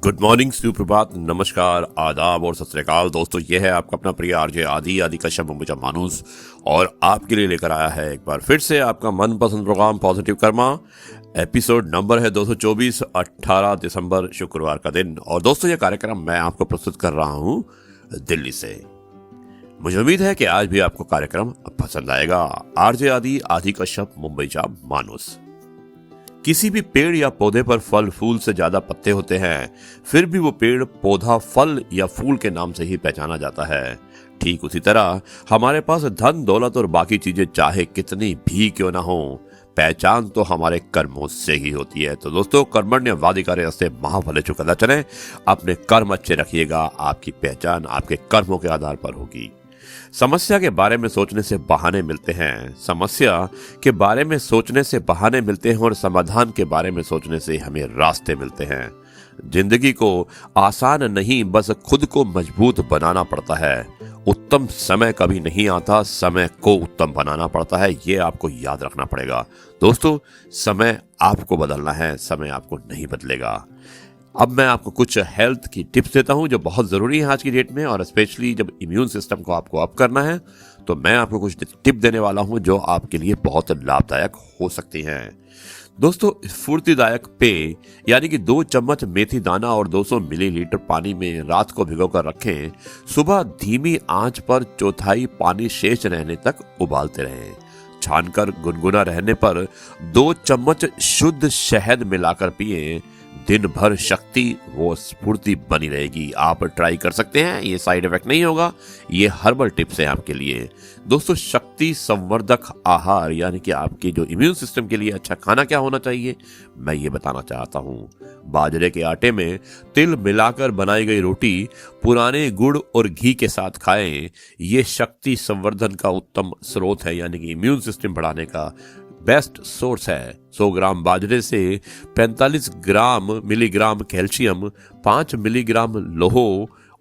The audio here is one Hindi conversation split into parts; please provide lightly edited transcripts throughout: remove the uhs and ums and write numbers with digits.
गुड मॉर्निंग, सुप्रभात, नमस्कार, आदाब और सत श्री अकाल। दोस्तों, ये है आपका अपना प्रिय आरजे आदि कश्यप मुंबई का मानुस और आपके लिए लेकर आया है एक बार फिर से आपका मनपसंद program positive karma. Episode number है 224, 18 दिसंबर, शुक्रवार का दिन। और दोस्तों, ये कार्यक्रम मैं आपको प्रस्तुत कर रहा हूँ दिल्ली से। मुझे उम्मीद है कि आज भी आपको कार्यक्रम पसंद आएगा। आरजे आदि कश्यप मुंबई का मानुस। किसी भी पेड़ या पौधे पर फल फूल से ज्यादा पत्ते होते हैं, फिर भी वो पेड़ पौधा फल या फूल के नाम से ही पहचाना जाता है। ठीक उसी तरह हमारे पास धन दौलत और बाकी चीजें चाहे कितनी भी क्यों ना हो, पहचान तो हमारे कर्मों से ही होती है। तो दोस्तों, कर्मण्यवाधिकारी से महाफलेषु कदाचन, अपने कर्म अच्छे रखिएगा। आपकी पहचान आपके कर्मों के आधार पर होगी। समस्या के बारे में सोचने से बहाने मिलते हैं, समस्या के बारे में सोचने से बहाने मिलते हैं और समाधान के बारे में सोचने से हमें रास्ते मिलते हैं। जिंदगी को आसान नहीं, बस खुद को मजबूत बनाना पड़ता है। उत्तम समय कभी नहीं आता, समय को उत्तम बनाना पड़ता है। ये आपको याद रखना पड़ेगा। दोस्तों, समय आपको बदलना है, समय आपको नहीं बदलेगा। अब मैं आपको कुछ हेल्थ की टिप्स देता हूं जो बहुत ज़रूरी है आज की डेट में, और स्पेशली जब इम्यून सिस्टम को आपको अप करना है तो मैं आपको कुछ टिप देने वाला हूं जो आपके लिए बहुत लाभदायक हो सकती हैं। दोस्तों, स्फूर्तिदायक पेय यानी कि 2 चम्मच मेथी दाना और 200 मिलीलीटर पानी में रात को भिगोकर रखें। सुबह धीमी आंच पर चौथाई पानी शेष रहने तक उबालते रहें। छानकर गुनगुना रहने पर 2 चम्मच शुद्ध शहद मिलाकर पिएं। दिन भर शक्ति वो स्फूर्ति बनी रहेगी। आप ट्राई कर सकते हैं, ये साइड इफेक्ट नहीं होगा। ये हर्बल टिप्स हैं आपके लिए। दोस्तों, शक्ति संवर्धक आहार यानी कि आपके जो इम्यून सिस्टम के लिए अच्छा खाना क्या होना चाहिए, मैं ये बताना चाहता हूँ। बाजरे के आटे में तिल मिलाकर बनाई गई रोटी पुराने गुड़ और घी के साथ खाएं। ये शक्ति संवर्धन का उत्तम स्रोत है, यानी कि इम्यून सिस्टम बढ़ाने का बेस्ट सोर्स है। 100 ग्राम बाजरे से 45 मिलीग्राम कैल्शियम, 5 मिलीग्राम लोह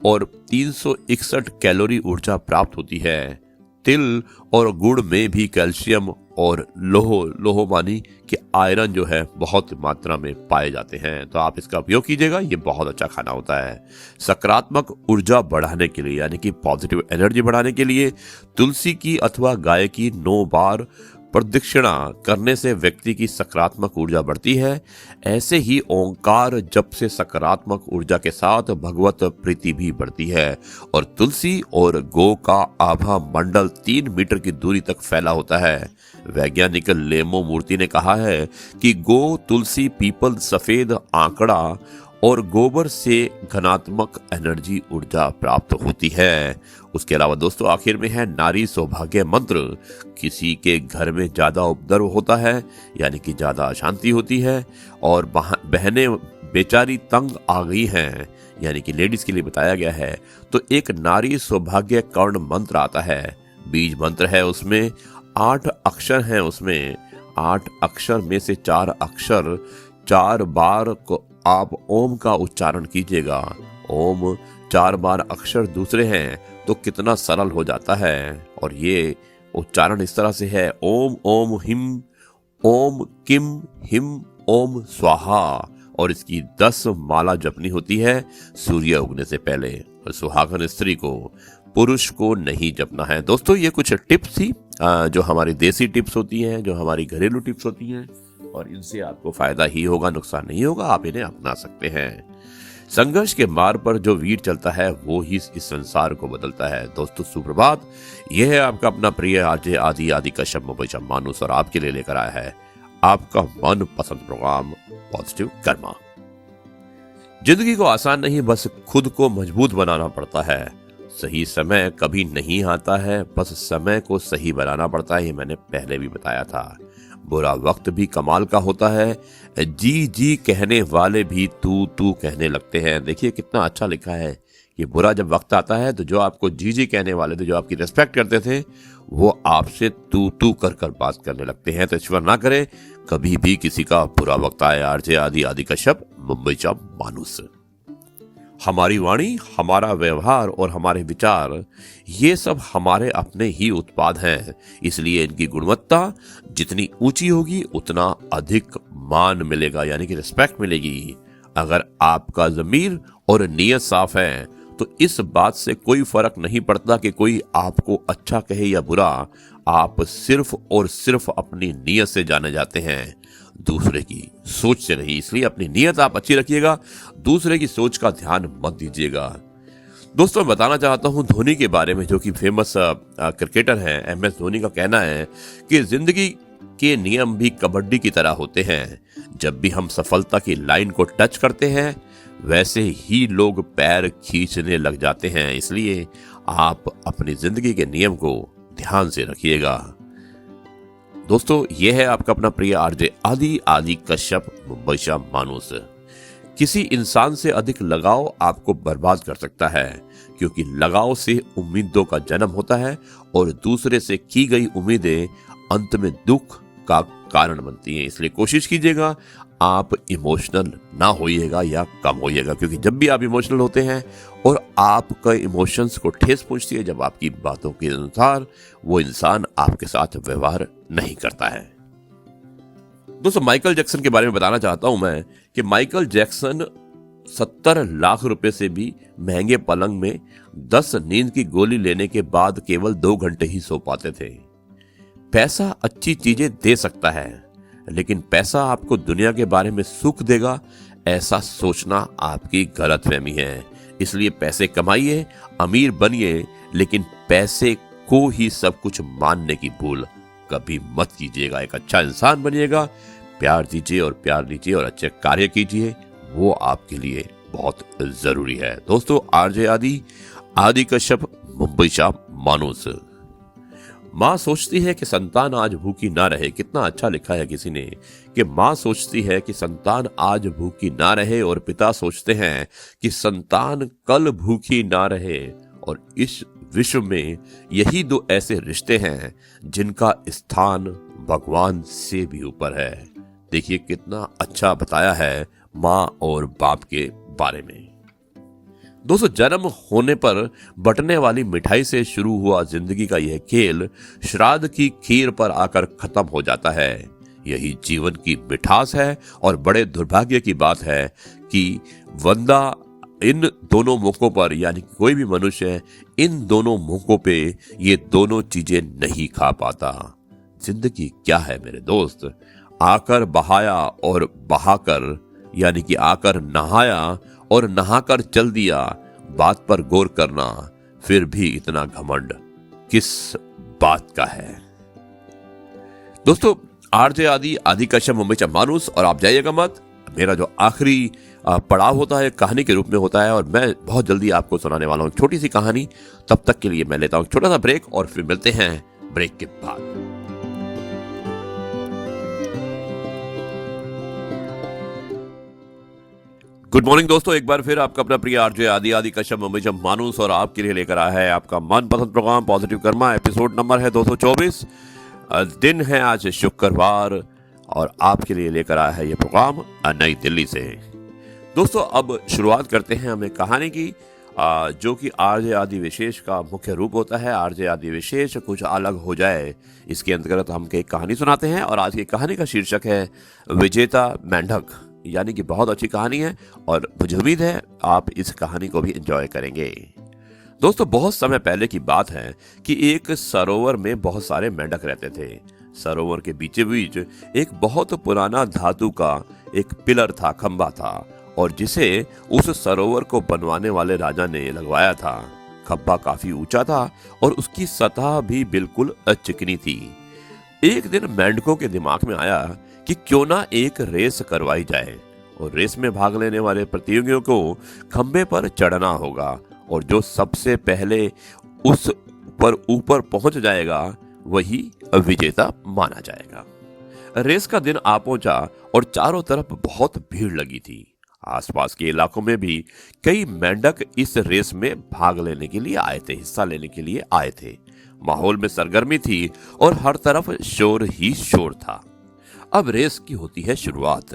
और 361 कैलोरी ऊर्जा प्राप्त होती है। तिल और गुड़ में भी कैल्शियम और लोह मानी कि आयरन जो है बहुत मात्रा में पाए जाते हैं, तो आप इसका उपयोग कीजिएगा। ये बहुत अच्छा खाना होता है। सकारात्मक ऊर्जा बढ़ाने के लिए यानी कि पॉजिटिव एनर्जी बढ़ाने के लिए तुलसी की अथवा गाय की 9 बार प्रदक्षिणा करने से व्यक्ति की सकारात्मक ऊर्जा बढ़ती है। ऐसे ही ओंकार जप से सकारात्मक ऊर्जा के साथ भगवत प्रीति भी बढ़ती है। और तुलसी और गो का आभा मंडल 3 मीटर की दूरी तक फैला होता है। वैज्ञानिक लेमो मूर्ति ने कहा है कि गो, तुलसी, पीपल, सफेद आंकड़ा और गोबर से घनात्मक एनर्जी ऊर्जा प्राप्त होती है। उसके अलावा दोस्तों, आखिर में है नारी सौभाग्य मंत्र। किसी के घर में ज्यादा उपद्रव होता है यानी कि ज्यादा अशांति होती है और बहनें बेचारी तंग आ गई हैं यानी कि लेडीज के लिए बताया गया है, तो एक नारी सौभाग्य कर्ण मंत्र आता है। बीज मंत्र है, उसमें 8 अक्षर हैं। उसमें 8 अक्षर में से 4 अक्षर 4 बार को आप ओम का उच्चारण कीजिएगा। ओम 4 बार अक्षर दूसरे हैं तो कितना सरल हो जाता है। और ये उच्चारण इस तरह से है: ओम ओम हिम ओम किम हिम ओम स्वाहा। और इसकी 10 माला जपनी होती है सूर्य उगने से पहले। और सुहागन स्त्री को, पुरुष को नहीं जपना है। दोस्तों, ये कुछ टिप्स थी जो हमारी देसी टिप्स होती हैं, जो हमारी घरेलू टिप्स होती हैं, और इनसे आपको फायदा ही होगा, नुकसान नहीं होगा। आप इन्हें अपना सकते हैं। संघर्ष के मार्ग पर जो वीर चलता है वो ही इस संसार को बदलता है। दोस्तों, सुप्रभात। यह है आपका अपना प्रिय आरजे आदि कश्यप मुंबई का मानुस और आपके लिए लेकर आया है आपका मन पसंद प्रोग्राम पॉजिटिव कर्मा। जिंदगी को आसान नहीं, बस खुद को मजबूत बनाना पड़ता है। सही समय कभी नहीं आता है, बस समय को सही बनाना पड़ता है। ये मैंने पहले भी बताया था। बुरा वक्त भी कमाल का होता है। जी जी कहने वाले भी तू तू कहने लगते हैं। देखिए कितना अच्छा लिखा है कि बुरा जब वक्त आता है तो जो आपको जी जी कहने वाले थे, जो आपकी रिस्पेक्ट करते थे, वो आपसे तू तू कर कर बात करने लगते हैं। तो ईश्वर ना करे कभी भी किसी का बुरा वक्त आए। आरजे आदि कश्यप मुंबई चा मानुस। हमारी वाणी, हमारा व्यवहार और हमारे विचार, ये सब हमारे अपने ही उत्पाद हैं। इसलिए इनकी गुणवत्ता जितनी ऊंची होगी उतना अधिक मान मिलेगा, यानी कि रिस्पेक्ट मिलेगी। अगर आपका ज़मीर और नीयत साफ है तो इस बात से कोई फर्क नहीं पड़ता कि कोई आपको अच्छा कहे या बुरा। आप सिर्फ और सिर्फ अपनी नीयत से जाने जाते हैं, दूसरे की सोच से नहीं। इसलिए अपनी नीयत आप अच्छी रखिएगा, दूसरे की सोच का ध्यान मत दीजिएगा। दोस्तों, मैं बताना चाहता हूं धोनी के बारे में, जो कि फेमस क्रिकेटर हैं। MS धोनी का कहना है कि जिंदगी के नियम भी कबड्डी की तरह होते हैं। जब भी हम सफलता की लाइन को टच करते हैं वैसे ही लोग पैर खींचने लग जाते हैं। इसलिए आप अपनी जिंदगी के नियम को ध्यान से रखिएगा। दोस्तों, यह है आपका अपना प्रिय आरजे आदि कश्यप, मुंबई शा मानुस। किसी इंसान से अधिक लगाव आपको बर्बाद कर सकता है, क्योंकि लगाव से उम्मीदों का जन्म होता है और दूसरे से की गई उम्मीदें अंत में दुख का कारण बनती हैं। इसलिए कोशिश कीजिएगा आप इमोशनल ना होइएगा या कम होइएगा, क्योंकि जब भी आप इमोशनल होते हैं और आपका इमोशंस को ठेस पहुंचती है, जब आपकी बातों के अनुसार वो इंसान आपके साथ व्यवहार नहीं करता है। दोस्तों, माइकल जैक्सन के बारे में बताना चाहता हूं मैं कि माइकल जैक्सन 70 लाख रुपए से भी महंगे पलंग में 10 नींद की गोली लेने के बाद केवल 2 घंटे ही सो पाते थे। पैसा अच्छी चीजें दे सकता है, लेकिन पैसा आपको दुनिया के बारे में सुख देगा, ऐसा सोचना आपकी गलतफहमी है। इसलिए पैसे कमाइए, अमीर बनिए, लेकिन पैसे को ही सब कुछ मानने की भूल कभी मत कीजिएगा। एक अच्छा इंसान बनिएगा, प्यार दीजिए और प्यार लीजिए और अच्छे कार्य कीजिए, वो आपके लिए बहुत जरूरी है। दोस्तों, आरजे आदि कश्यप, मुंबई शा मानुस। माँ सोचती है कि संतान आज भूखी ना रहे। कितना अच्छा लिखा है किसी ने कि माँ सोचती है कि संतान आज भूखी ना रहे और पिता सोचते हैं कि संतान कल भूखी ना रहे। और इस विश्व में यही 2 ऐसे रिश्ते हैं जिनका स्थान भगवान से भी ऊपर है। देखिए कितना अच्छा बताया है माँ और बाप के बारे में। दोस्तों, जन्म होने पर बंटने वाली मिठाई से शुरू हुआ जिंदगी का यह खेल श्राद्ध की खीर पर आकर खत्म हो जाता है। यही जीवन की मिठास है और बड़े दुर्भाग्य की बात है कि बंदा इन दोनों मौकों पर, यानी कोई भी मनुष्य इन दोनों मौकों पे ये दोनों चीजें नहीं खा पाता। जिंदगी क्या है मेरे दोस्त? आकर बहाया और बहाकर, यानी कि आकर नहाया और नहाकर चल दिया। बात पर गौर करना, फिर भी इतना घमंड किस बात का है? दोस्तों, आरजे आदि कश्यप, मुंबई शा मानुस। और आप जाइएगा मत, मेरा जो आखिरी पड़ाव होता है कहानी के रूप में होता है और मैं बहुत जल्दी आपको सुनाने वाला हूं छोटी सी कहानी। तब तक के लिए मैं लेता हूं छोटा सा ब्रेक और फिर मिलते हैं ब्रेक के बाद। गुड मॉर्निंग दोस्तों, एक बार फिर आपका अपना प्रिय आरजे आदि कश्यप, मुंबई शा मानुस और आपके लिए लेकर आया है आपका मनपसंद program positive karma. Episode number है 224। दिन है आज शुक्रवार और आपके लिए लेकर आया है ये प्रोग्राम नई दिल्ली से। दोस्तों, अब शुरुआत करते हैं हमें कहानी की, जो कि आरजे आदि विशेष का मुख्य रूप होता है। आरजे आदि विशेष कुछ अलग हो जाए, इसके अंतर्गत हम एक कहानी सुनाते हैं और आज की कहानी का शीर्षक है विजेता मेंढक। यानी कि बहुत अच्छी कहानी है और मुझे उम्मीद है आप इस कहानी को भी एंजॉय करेंगे। दोस्तों, बहुत समय पहले की बात है कि एक सरोवर में बहुत सारे मेंढक रहते थे। सरोवर के बीचों बीच एक बहुत पुराना धातु का एक पिलर था, खंबा था, और जिसे उस सरोवर को बनवाने वाले राजा ने लगवाया था। खंबा काफी ऊंचा था और उसकी सतह भी बिल्कुल चिकनी थी। एक दिन मेंढकों के दिमाग में आया कि क्यों ना एक रेस करवाई जाए और रेस में भाग लेने वाले प्रतियोगियों को खंबे पर चढ़ना होगा और जो सबसे पहले उस पर ऊपर पहुंच जाएगा वही विजेता माना जाएगा। रेस का दिन आ पहुंचा और चारों तरफ बहुत भीड़ लगी थी। आसपास के इलाकों में भी कई मेंढक इस रेस में भाग लेने के लिए आए थे, हिस्सा लेने के लिए आए थे। माहौल में सरगर्मी थी और हर तरफ शोर ही शोर था। अब रेस की होती है शुरुआत,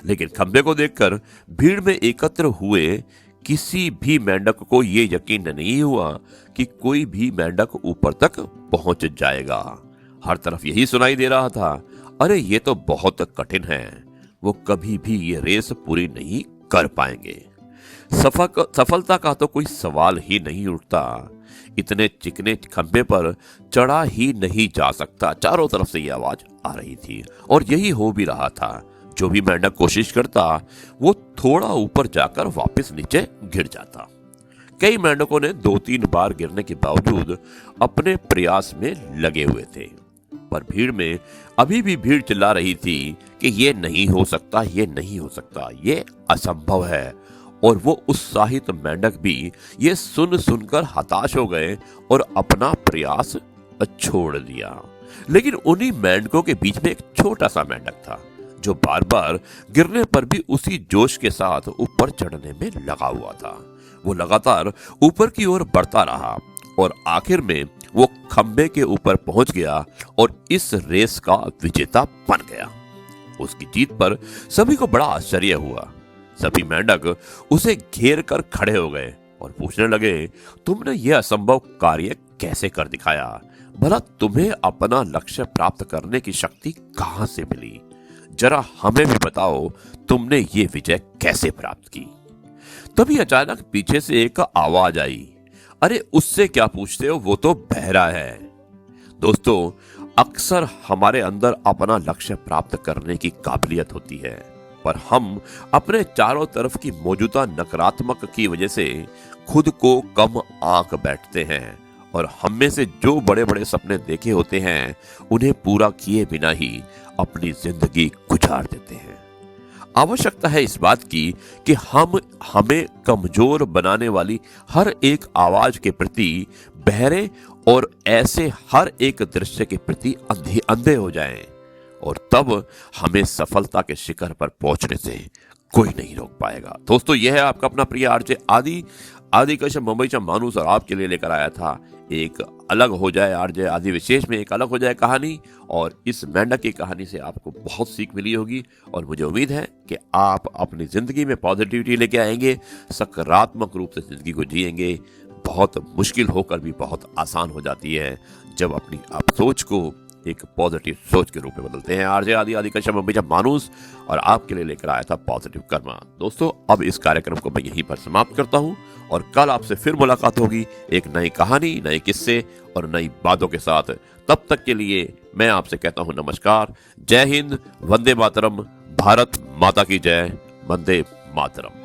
लेकिन खंबे को देखकर भीड़ में एकत्र हुए किसी भी मेंढक को ये यकीन नहीं हुआ कि कोई भी मेंढक ऊपर तक पहुंच जाएगा। हर तरफ यही सुनाई दे रहा था, अरे ये तो बहुत कठिन है, वो कभी भी ये रेस पूरी नहीं कर पाएंगे। सफलता का तो कोई सवाल ही नहीं उठता। इतने चिकने खंभे पर चढ़ा ही नहीं जा सकता। चारों तरफ से ये आवाज आ रही थी और यही हो भी रहा था। जो भी मेंढक कोशिश करता वो थोड़ा ऊपर जाकर वापस नीचे गिर जाता। कई मेंढकों ने 2-3 बार गिरने के बावजूद अपने प्रयास में लगे हुए थे, पर भीड़ में अभी भी भीड़ चिल्ला रही थी कि ये नहीं हो सकता, ये नहीं हो सकता, ये असंभव है। और वो उत्साहित मेंढक भी ये सुन सुनकर हताश हो गए और अपना प्रयास छोड़ दिया। लेकिन उन्हीं मेंढकों के बीच में एक छोटा सा मेंढक था जो बार बार गिरने पर भी उसी जोश के साथ ऊपर चढ़ने में लगा हुआ था। वो लगातार ऊपर की ओर बढ़ता रहा और आखिर में वो खंबे के ऊपर पहुंच गया और इस रेस का विजेता बन गया। उसकी जीत पर सभी को बड़ा आश्चर्य हुआ। सभी मेंढक उसे घेर कर खड़े हो गए और पूछने लगे, तुमने यह असंभव कार्य कैसे कर दिखाया? भला तुम्हें अपना लक्ष्य प्राप्त करने की शक्ति कहां से मिली? जरा हमें भी बताओ, तुमने ये विजय कैसे प्राप्त की? तभी अचानक पीछे से एक आवाज आई, अरे उससे क्या पूछते हो, वो तो बहरा है। दोस्तों, अक्सर हमारे अंदर अपना लक्ष्य प्राप्त करने की काबिलियत होती है, पर हम अपने चारों तरफ की मौजूदा नकारात्मक की वजह से खुद को कम आंक बैठते हैं और हम में से जो बड़े बड़े सपने देखे होते हैं उन्हें पूरा किए बिना ही अपनी जिंदगी गुजार देते हैं। आवश्यकता है इस बात की कि हम हमें कमजोर बनाने वाली हर एक आवाज के प्रति बहरे और ऐसे हर एक दृश्य के प्रति अंधे हो जाएं, और तब हमें सफलता के शिखर पर पहुंचने से कोई नहीं रोक पाएगा। दोस्तों, यह है आपका अपना प्रिय आरजे आदि कश्यप मुंबई से मानुस, और आपके लिए लेकर आया था एक अलग हो जाए आरजे आदि विशेष में एक अलग हो जाए कहानी। और इस मेंढक की कहानी से आपको बहुत सीख मिली होगी और मुझे उम्मीद है कि आप अपनी जिंदगी में पॉजिटिविटी लेके आएंगे, सकारात्मक रूप से जिंदगी को जिएंगे। बहुत मुश्किल होकर भी बहुत आसान हो जाती है जब अपनी आप सोच को एक पॉजिटिव सोच के रूप में बदलते हैं। आरजे आदि कश्यप मुंबई से मानुस, और आपके लिए लेकर आया था पॉजिटिव कर्मा। दोस्तों, अब इस कार्यक्रम को मैं यहीं पर समाप्त करता हूं और कल आपसे फिर मुलाकात होगी एक नई कहानी, नए किस्से और नई बातों के साथ। तब तक के लिए मैं आपसे कहता हूं नमस्कार, जय हिंद, वंदे मातरम, भारत माता की जय, वंदे मातरम।